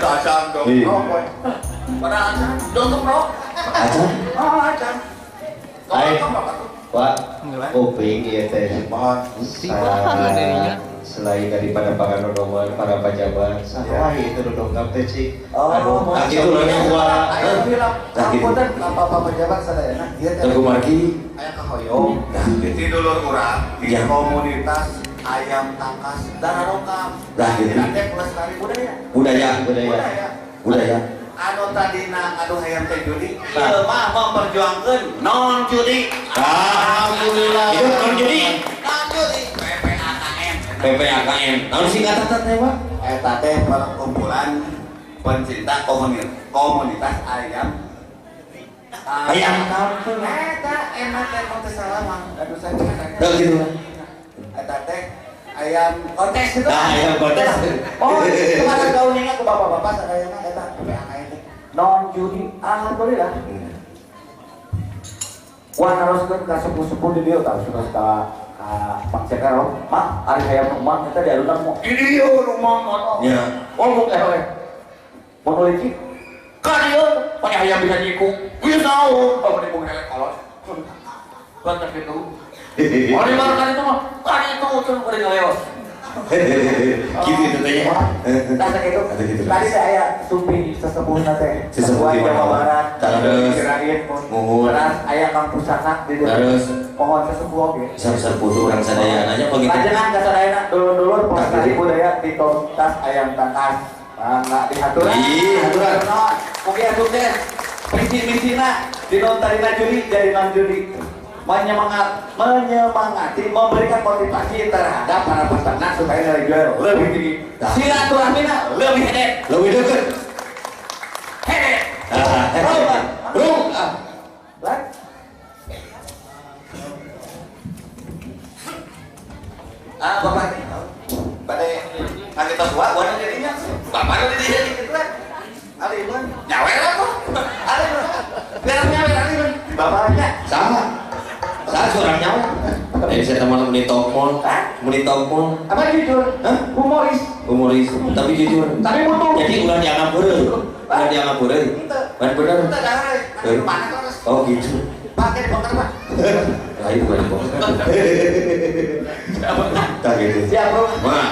itu acan dong. Pada acan, dong bro. Acan? Oh acan. Hai, Pak. Kuping iya teh. Selain daripada pangadoman para pejabat, saya itu dongkap teh cik. Aduh, itu lagi gua. Angkutan apa pejabat sadayana? Aku marki. Aya kahoyong. Di dulur urang di komunitas ayam tangkas Dararokam. Nanti pelestari budaya. Budaya. Anu tadina anu hayam teh judi, ieu mah memperjuangkeun non judi. Alhamdulillah. Itu non judi. Non judi. PPAKM. PPAKM. Naon singkatan teh, Pak? Eta teh perkumpulan pencinta komunitas ayam. Ayam kampung. Eta enak teh kontes salamang. Aduh saya Tuh gitu. Eta teh ayam kontes itu. Ayam kontes. Oh, kemana gaulnya ke bapak-bapak sadayana eta PPAKM. Non judi, alhamdulillah. Wah naroskeun ka sepuh-sepuh di dieu tah sudah ka Pak Cekaro. Mak, ari hayam rumah kita di alun mau. Di dieu rumah. Ya. Oh, bukan we. Mau licik. Ka dieu, pake hayam bisa nyiku. Geus naon? Oh, mending helek kolot. Kan tak gitu. Ari mah kan itu mah, kan itu terus bari ngaleos. Gitu itu teh. Tasa gitu. Tadi saya supi sesepuh nate. Sesepuh di Jawa Barat. Terus Kirain muhun. Terus aya Kang Pusaka di Terus pohon sesepuh oge. sesepuh urang sadayana nya begitu. Lajengan ka sadayana dulur-dulur pelestari budaya di komunitas ayam tangkas. Enggak diaturan. Ih, aturan. Oke sukses. Misi-misina di non tarina judi jadi non judi. Menyemangati, memberikan motivasi terhadap para peternak supaya nilai jual lebih tinggi. Silaturahminya lebih hedet, Lebih dekat. hedet. Bro. Bapak ini, pada kita tua, buat jadinya, bapak lu di sini gitu kan? Ada ibu, nyawer apa? Ada ibu, biar nyawer ada ibu, bapaknya Sama. Saya seorang nyawa. Saya teman meni tokmol. Meni tokmol. apa jujur? Humoris. Humoris, tapi jujur. Tapi mutu. Jadi ulah dianggap beureuh. Ulah dianggap beureuh. Ban bener. Kita jangan mana terus. Oh gitu. Pakai bongkar pak. Lain bukan bos. Tak gitu. Siap bro. Wah.